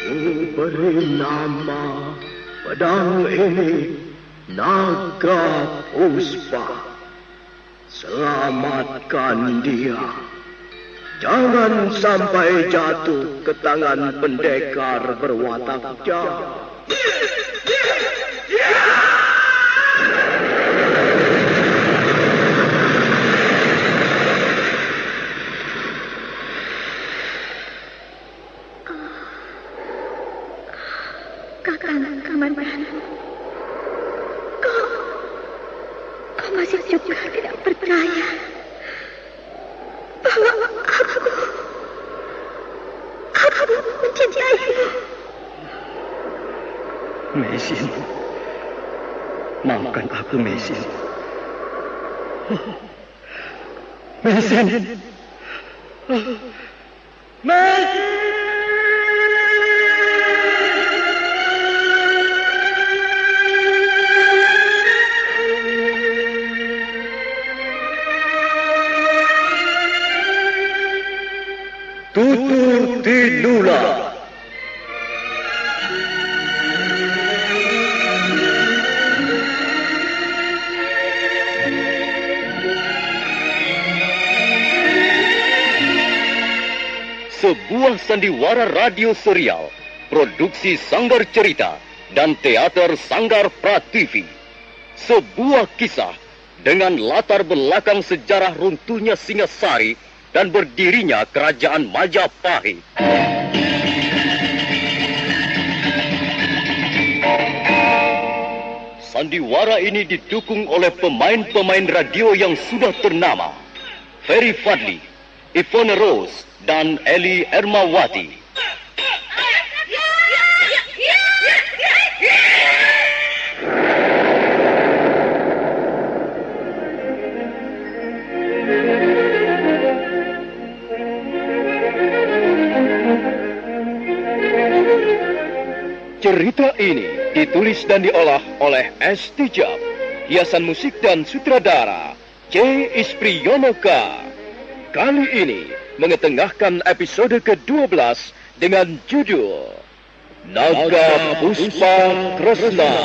Beri nama pedang ini Naga Puspa. Selamatkan dia. Jangan sampai jatuh ke tangan pendekar berwatak jahat. Kakang Kamandanu, kau masih juga tidak percaya bahwa aku mencintaimu. Mesin, maafkan aku, Mesin. Mesin, Mesin. Tutur Tinula. Sebuah sandiwara radio serial, produksi Sanggar Cerita dan Teater Sanggar Prativi. Sebuah kisah dengan latar belakang sejarah runtuhnya Singasari dan berdirinya Kerajaan Majapahit. Sandiwara ini didukung oleh pemain-pemain radio yang sudah ternama. Ferry Fadli, Ivone Rose, dan Eli Ermawati. Cerita ini ditulis dan diolah oleh S. Tijab, hiasan musik dan sutradara C. Ispriyonoka. Kali ini mengetengahkan episode ke-12 dengan judul Naga Puspa Kresna.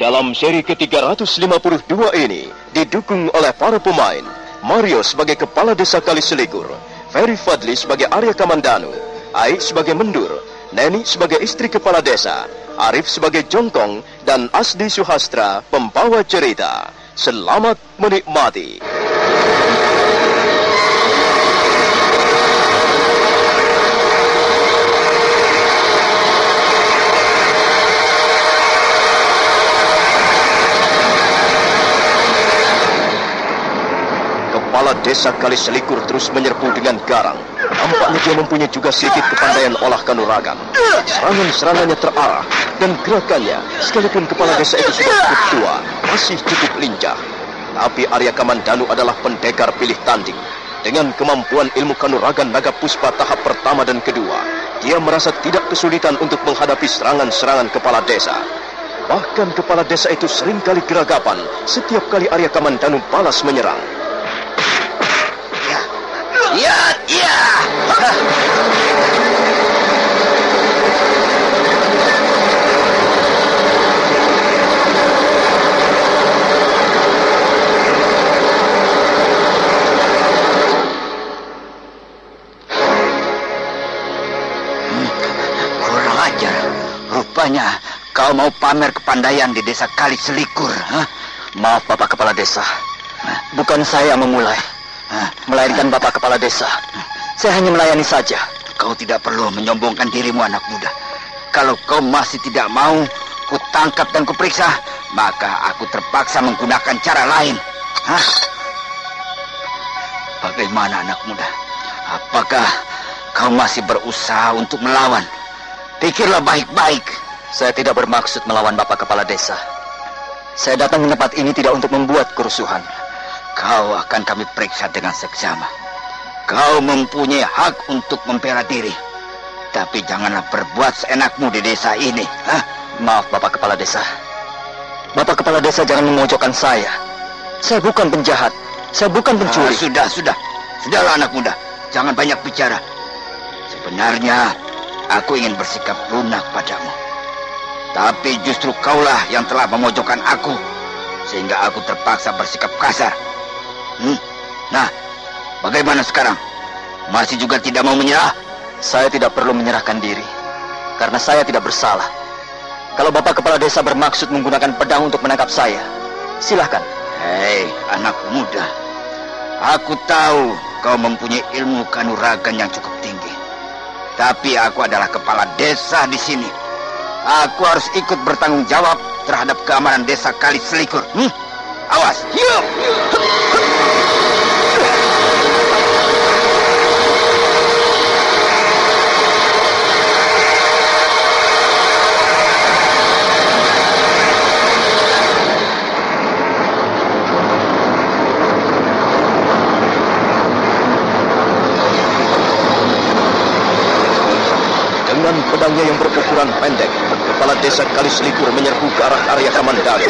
Dalam seri ke-352 ini didukung oleh para pemain Mario sebagai Kepala Desa Kaliselikur, Ferry Fadli sebagai Arya Kamandanu, Aik sebagai Mendur, Neni sebagai istri Kepala Desa, Arif sebagai Jongkong, dan Asdi Suhastra pembawa cerita. Selamat menikmati. Kepala Desa Kaliselikur terus menyerbu dengan garang. Nampaknya dia mempunyai juga sedikit kepandaian olah kanuragan. Serangan-serangannya terarah dan gerakannya, sekalipun kepala desa itu sudah cukup tua, masih cukup lincah. Tapi Arya Kamandanu adalah pendekar pilih tanding. Dengan kemampuan ilmu kanuragan Naga Puspa tahap pertama dan kedua, dia merasa tidak kesulitan untuk menghadapi serangan-serangan kepala desa. Bahkan kepala desa itu seringkali geragapan setiap kali Arya Kamandanu balas menyerang. Ya. Kurang ajar. Rupanya kau mau pamer kepandaian di desa Kaliselikur. Maaf Bapak Kepala Desa. Bukan saya memulai, melainkan Bapak Kepala Desa. Saya hanya melayani saja. Kau tidak perlu menyombongkan dirimu, anak muda. Kalau kau masih tidak mau kutangkap dan kuperiksa, maka aku terpaksa menggunakan cara lain. Bagaimana, anak muda? Apakah kau masih berusaha untuk melawan? Pikirlah baik-baik. Saya tidak bermaksud melawan Bapak Kepala Desa. Saya datang ke tempat ini tidak untuk membuat kerusuhan. kau akan kami periksa dengan seksama. Kau mempunyai hak untuk membela diri. Tapi janganlah berbuat seenakmu di desa ini. Hah? Maaf, Bapak Kepala Desa. Bapak Kepala Desa jangan memojokkan saya. Saya bukan penjahat. Saya bukan pencuri. Sudahlah anak muda. Jangan banyak bicara. Sebenarnya, aku ingin bersikap lunak padamu. Tapi justru kaulah yang telah memojokkan aku. Sehingga aku terpaksa bersikap kasar. Nah, bagaimana sekarang? Masih juga tidak mau menyerah? Saya tidak perlu menyerahkan diri. Karena saya tidak bersalah. Kalau Bapak Kepala Desa bermaksud menggunakan pedang untuk menangkap saya, silahkan. Hei, anak muda. Aku tahu kau mempunyai ilmu kanuragan yang cukup tinggi. Tapi aku adalah kepala desa di sini. Aku harus ikut bertanggung jawab terhadap keamanan desa Kali Selikur. Awas! Dengan pedangnya yang berukuran pendek, kepala desa Kali Selikur menyerbu ke arah Arya Kamandanu.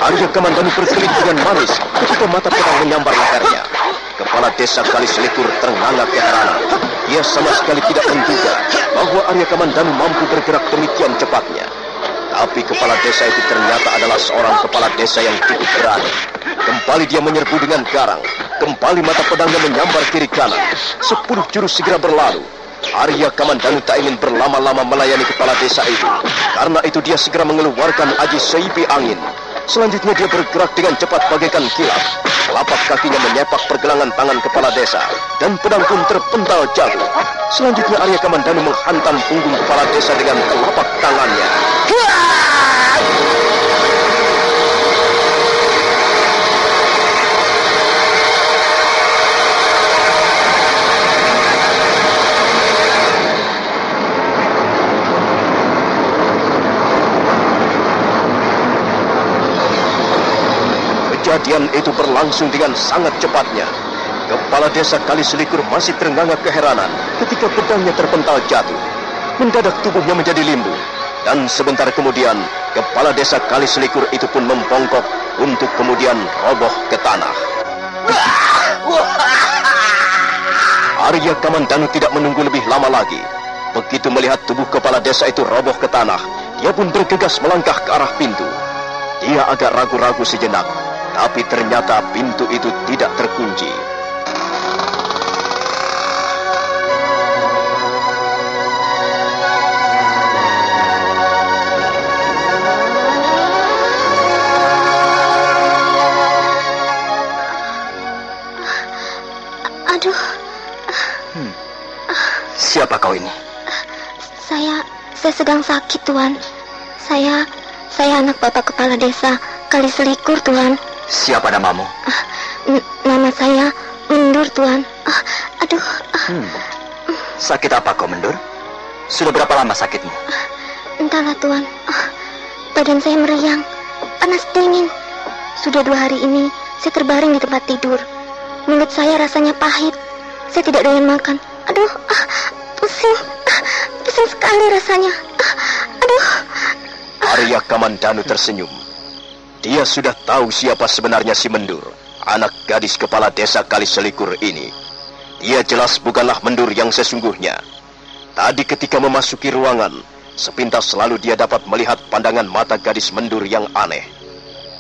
Arya Kamandanu berkelit dengan manis ketika mata pedang menyambar lehernya. Kepala desa Kali Selikur ternganga keheranan. Ia sama sekali tidak menduga bahwa Arya Kamandanu mampu bergerak demikian cepatnya. Tapi kepala desa itu ternyata adalah seorang kepala desa yang cukup berani. Kembali dia menyerbu dengan garang. Kembali mata pedangnya menyambar kiri kanan. 10 jurus segera berlalu. Arya Kamandanu tak ingin berlama-lama melayani kepala desa itu. Karena itu dia segera mengeluarkan aji seipi angin. Selanjutnya dia bergerak dengan cepat bagaikan kilat. Telapak kakinya menyepak pergelangan tangan kepala desa. Dan pedang pun terpental jatuh. Selanjutnya Arya Kamandanu menghantam punggung kepala desa dengan telapak tangannya. Kejadian itu berlangsung dengan sangat cepatnya. Kepala desa Kali Selikur masih terengah keheranan ketika pedangnya terpental jatuh. Mendadak tubuhnya menjadi limbu. Dan sebentar kemudian, kepala desa Kali Selikur itu pun membongkok untuk kemudian roboh ke tanah. Arya Kamandanu tidak menunggu lebih lama lagi. Begitu melihat tubuh kepala desa itu roboh ke tanah, dia pun bergegas melangkah ke arah pintu. Dia agak ragu-ragu sejenak. Tapi ternyata pintu itu tidak terkunci. Aduh. Siapa kau ini? Saya sedang sakit, Tuan. Saya anak Bapak Kepala Desa Kali Selikur, Tuan. Siapa namamu? Nama saya Mendur, Tuan. Aduh. Sakit apa kau, Mendur? Sudah berapa lama sakitmu? Entahlah, Tuan. Badan saya meriang, panas dingin. Sudah 2 hari ini saya terbaring di tempat tidur. Mulut saya rasanya pahit. Saya tidak doyan makan. Aduh, pusing. Pusing sekali rasanya. Aduh. Arya Kamandanu tersenyum. Dia sudah tahu siapa sebenarnya si Mendur, anak gadis kepala desa Kali Selikur ini. Dia jelas bukanlah Mendur yang sesungguhnya. Tadi ketika memasuki ruangan, sepintas selalu dia dapat melihat pandangan mata gadis Mendur yang aneh.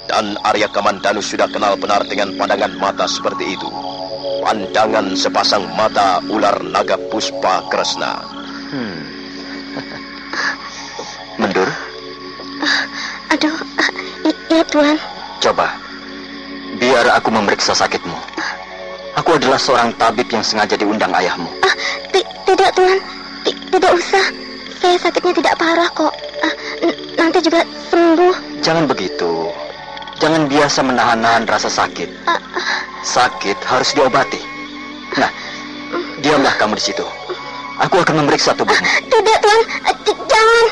Dan Arya Kamandanu sudah kenal benar dengan pandangan mata seperti itu. Pandangan sepasang mata ular naga Puspa Kresna. Mendur? Aduh, iya, Tuan. Coba, biar aku memeriksa sakitmu. Aku adalah seorang tabib yang sengaja diundang ayahmu. Tidak, Tuan. Tidak usah. Saya sakitnya tidak parah kok. Nanti juga sembuh. Jangan begitu. Jangan biasa menahan-nahan rasa sakit. Sakit harus diobati. Nah, diamlah kamu di situ. Aku akan memeriksa tubuhmu. Tidak, Tuan. Jangan.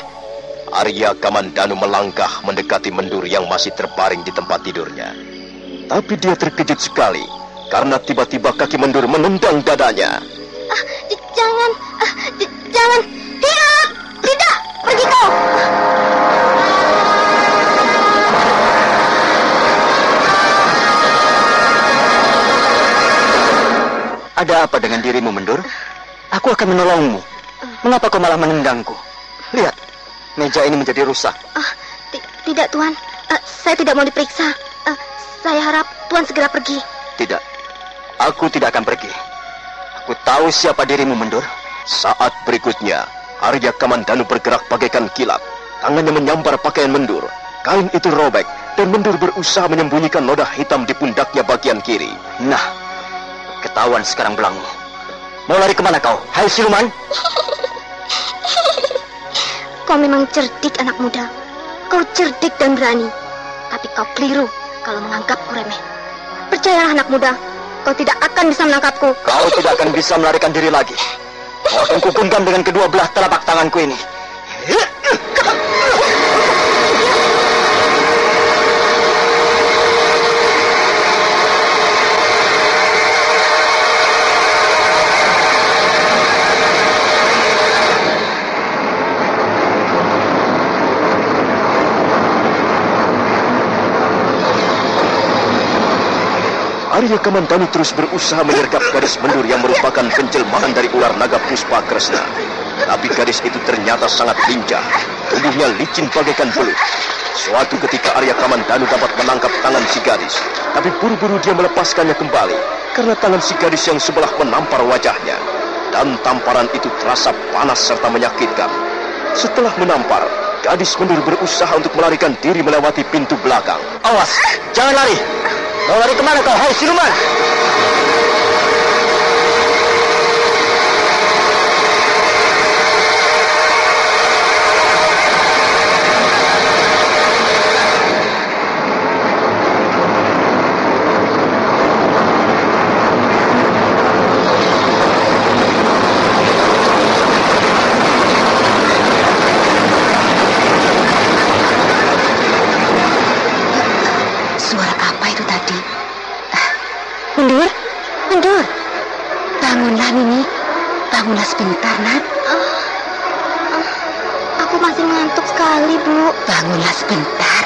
Arya Kamandanu melangkah mendekati Mendur yang masih terbaring di tempat tidurnya. Tapi dia terkejut sekali karena tiba-tiba kaki Mendur menendang dadanya. Jangan, jangan, tidak, pergi kau. Ada apa dengan dirimu, Mendur? Aku akan menolongmu. Mengapa kau malah menendangku? Lihat, meja ini menjadi rusak. Tidak, Tuan. Saya tidak mau diperiksa. Saya harap Tuan segera pergi. Tidak, aku tidak akan pergi. Aku tahu siapa dirimu, Mendur. Saat berikutnya, Arya Kamandanu bergerak bagaikan kilat. Tangannya menyambar pakaian Mendur. Kain itu robek, dan Mendur berusaha menyembunyikan noda hitam di pundaknya bagian kiri. Nah, ketahuan sekarang belangmu. Mau lari kemana kau? Hai siluman! Kau memang cerdik, anak muda. Kau cerdik dan berani. Tapi kau keliru kalau menganggapku remeh. Percayalah, anak muda. Kau tidak akan bisa menangkapku. Kau tidak akan bisa melarikan diri lagi. Kau akan kugenggam dengan kedua belah telapak tanganku ini. Arya Kamandanu terus berusaha menyergap gadis Mendur yang merupakan penjelmaan dari ular naga Puspa Kresna. Tapi gadis itu ternyata sangat lincah. Tubuhnya licin bagaikan belut. Suatu ketika Arya Kamandanu dapat menangkap tangan si gadis. Tapi buru-buru dia melepaskannya kembali karena tangan si gadis yang sebelah menampar wajahnya. Dan tamparan itu terasa panas serta menyakitkan. Setelah menampar, gadis Mendur berusaha untuk melarikan diri melewati pintu belakang. Awas, jangan lari! Mau lari kemana kau? Hai siluman! Mendur, bangunlah Nini, bangunlah sebentar, Nak. Aku masih ngantuk sekali, Bu. Bangunlah sebentar.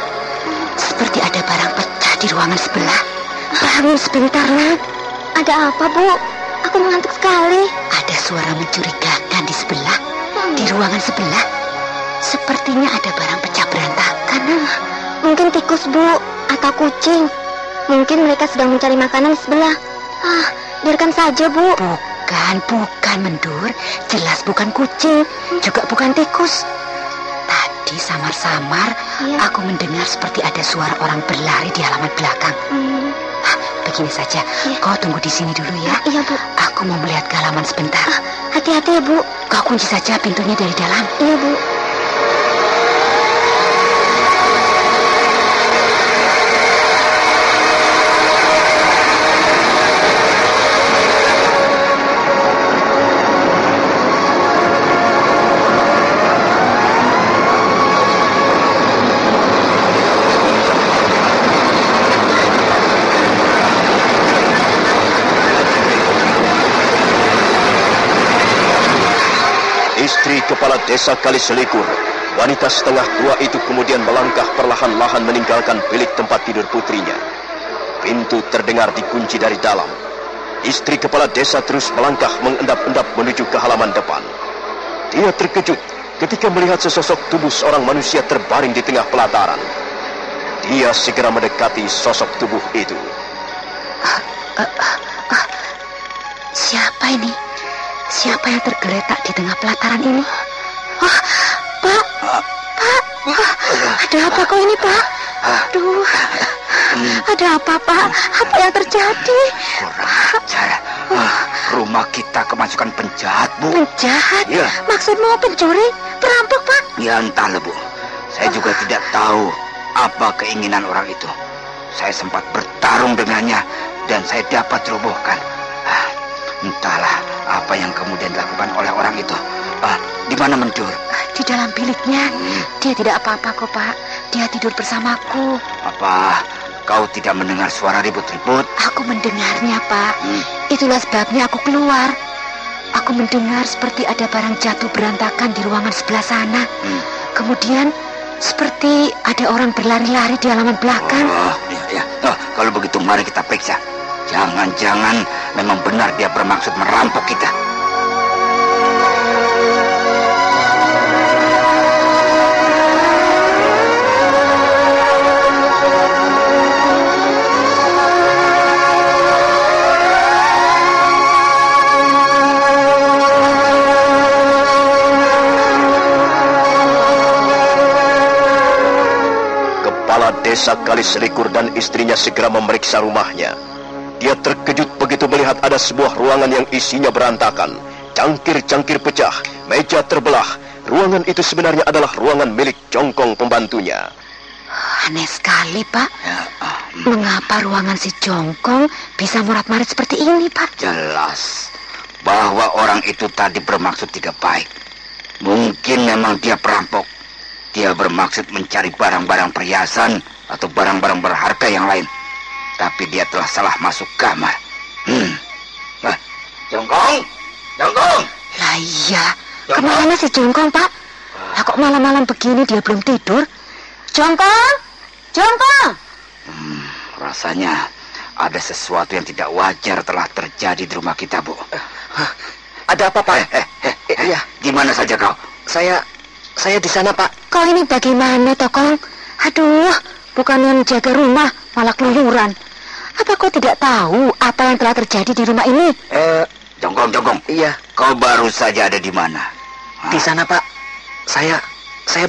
Seperti ada barang pecah di ruangan sebelah. Bangun sebentar, Nak. Ada apa, Bu? Aku mengantuk sekali. Ada suara mencurigakan di sebelah, di ruangan sebelah. Sepertinya ada barang pecah berantakan. Mungkin tikus, Bu, atau kucing. Mungkin mereka sedang mencari makanan di sebelah. Biarkan saja, Bu. Bukan, Mendur. Jelas bukan kucing, juga bukan tikus. Tadi samar-samar aku mendengar seperti ada suara orang berlari di halaman belakang. Begini saja, kau tunggu di sini dulu ya. Iya, Bu. Aku mau melihat ke halaman sebentar. Hati-hati ya, Bu. Kau kunci saja pintunya dari dalam. Iya, Bu. Istri kepala desa Kaliselikur, wanita setengah tua itu kemudian melangkah perlahan-lahan meninggalkan bilik tempat tidur putrinya. Pintu terdengar dikunci dari dalam. Istri kepala desa terus melangkah mengendap-endap menuju ke halaman depan. Dia terkejut ketika melihat sesosok tubuh seorang manusia terbaring di tengah pelataran. Dia segera mendekati sosok tubuh itu. Siapa ini? Siapa yang tergeletak di tengah pelataran ini? Pak. Ada apa kau ini, Pak? Aduh. Ada apa, Pak? Apa yang terjadi? Kurang ajar. Rumah kita kemasukan penjahat, Bu. Penjahat? Iya. Maksudmu pencuri? Perampok, Pak? Ya entahlah, Bu. Saya juga tidak tahu apa keinginan orang itu. Saya sempat bertarung dengannya dan saya dapat robohkan. Entahlah apa yang kemudian dilakukan oleh orang itu. Di mana Mendur? Di dalam biliknya. Dia tidak apa-apa kok, Pak. Dia tidur bersamaku. Apa kau tidak mendengar suara ribut-ribut? Aku mendengarnya, Pak. Itulah sebabnya aku keluar. Aku mendengar seperti ada barang jatuh berantakan di ruangan sebelah sana. Kemudian seperti ada orang berlari-lari di halaman belakang. Oh, iya. Oh, kalau begitu mari kita periksa. Jangan-jangan memang benar dia bermaksud merampok kita. Desa Kaliselikur dan istrinya segera memeriksa rumahnya. Dia terkejut begitu melihat ada sebuah ruangan yang isinya berantakan. Cangkir-cangkir pecah, meja terbelah. Ruangan itu sebenarnya adalah ruangan milik Jongkong pembantunya. Aneh sekali, Pak. Mengapa ruangan si Jongkong bisa morat-marit seperti ini, Pak? Jelas bahwa orang itu tadi bermaksud tidak baik. Mungkin memang dia perampok. Dia bermaksud mencari barang-barang perhiasan atau barang-barang berharga yang lain. Tapi dia telah salah masuk kamar. Jongkong! Jongkong! Lah iya, kemana si Jongkong, Pak? Lah kok malam-malam begini dia belum tidur? Jongkong! Jongkong! Rasanya ada sesuatu yang tidak wajar telah terjadi di rumah kita, Bu. Ada apa, Pak? Iya. Gimana saja kau? Saya di sana, Pak. Kau ini bagaimana, Tokong? Aduh, bukan yang jaga rumah, malah keluyuran. Apa kau tidak tahu apa yang telah terjadi di rumah ini? Jongkong. Iya. Kau baru saja ada di mana? Di sana, Pak. Saya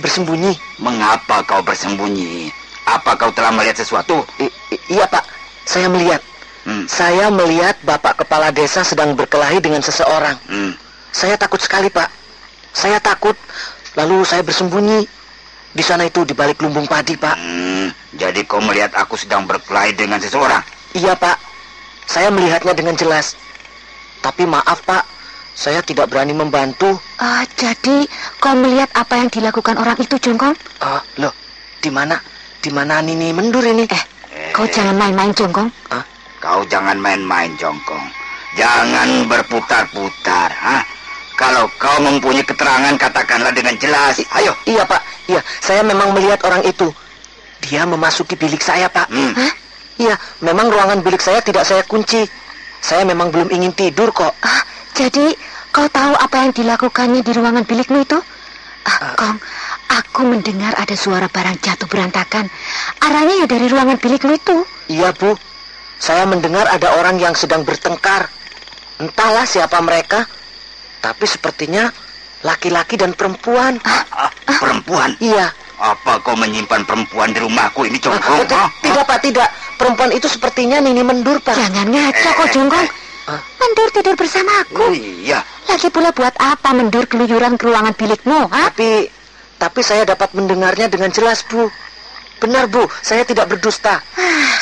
bersembunyi. Mengapa kau bersembunyi? Apa kau telah melihat sesuatu? Iya, Pak. Saya melihat. Saya melihat Bapak Kepala Desa sedang berkelahi dengan seseorang. Saya takut sekali, Pak. Saya takut. Lalu saya bersembunyi. Di sana itu di balik lumbung padi, Pak. Jadi kau melihat aku sedang berkelahi dengan seseorang? Iya, Pak. Saya melihatnya dengan jelas. Tapi maaf, Pak. Saya tidak berani membantu. Jadi kau melihat apa yang dilakukan orang itu, Jongkong? Loh, di mana Nini Mendur ini? Kau jangan main-main, Jongkong. Kau jangan main-main, Jongkong. Jangan berputar-putar, Kalau kau mempunyai keterangan, katakanlah dengan jelas. Ayo. Iya, Pak. Iya, saya memang melihat orang itu. Dia memasuki bilik saya, Pak. Iya, memang ruangan bilik saya tidak saya kunci. Saya memang belum ingin tidur kok. Jadi kau tahu apa yang dilakukannya di ruangan bilikmu itu? Kong, aku mendengar ada suara barang jatuh berantakan. Arahnya ya dari ruangan bilikmu itu. Iya, Bu. Saya mendengar ada orang yang sedang bertengkar. Entahlah siapa mereka. Tapi sepertinya laki-laki dan perempuan. Perempuan? Iya. Apa kau menyimpan perempuan di rumahku ini, Jongkong? Tidak, Pak, tidak. Perempuan itu sepertinya Nini Mendur, Pak. Jangan ngaco kok, Jongkong. Mendur tidur bersamaku. Iya. Lagi pula buat apa Mendur keluyuran ke ruangan bilikmu, Tapi saya dapat mendengarnya dengan jelas, Bu. Benar, Bu, saya tidak berdusta.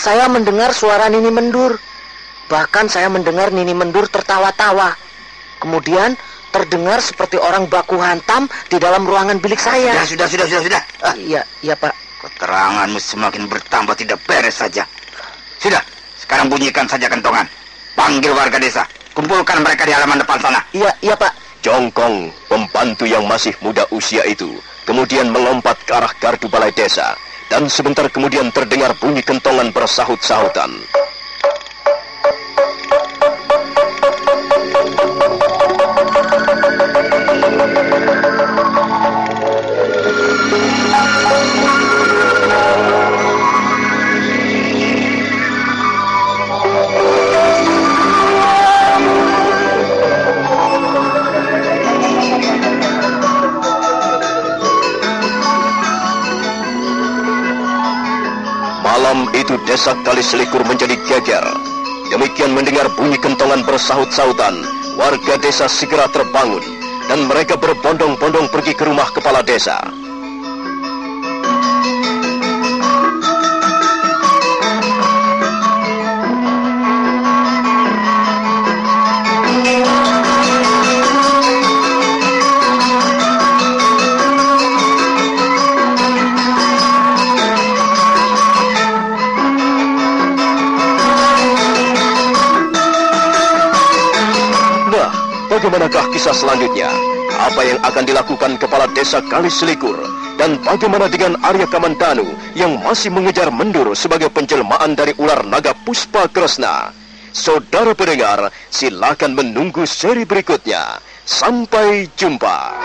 Saya mendengar suara Nini Mendur. Bahkan saya mendengar Nini Mendur tertawa-tawa. Kemudian terdengar seperti orang baku hantam di dalam ruangan bilik saya. Sudah. Iya, Pak. Keteranganmu semakin bertambah tidak beres saja. Sudah, sekarang bunyikan saja kentongan. Panggil warga desa. Kumpulkan mereka di halaman depan sana. Iya, Pak. Jongkong, pembantu yang masih muda usia itu, kemudian melompat ke arah gardu balai desa. Dan sebentar kemudian terdengar bunyi kentongan bersahut-sahutan. Malam itu desa Kaliselikur menjadi geger. Demikian mendengar bunyi kentongan bersahut-sahutan, warga desa segera terbangun dan mereka berbondong-bondong pergi ke rumah kepala desa. bagaimanakah kisah selanjutnya? Apa yang akan dilakukan kepala desa Kaliselikur? Dan bagaimana dengan Arya Kamandanu yang masih mengejar Mendur sebagai penjelmaan dari ular naga Puspa Kresna? Saudara pendengar, silakan menunggu seri berikutnya. Sampai jumpa.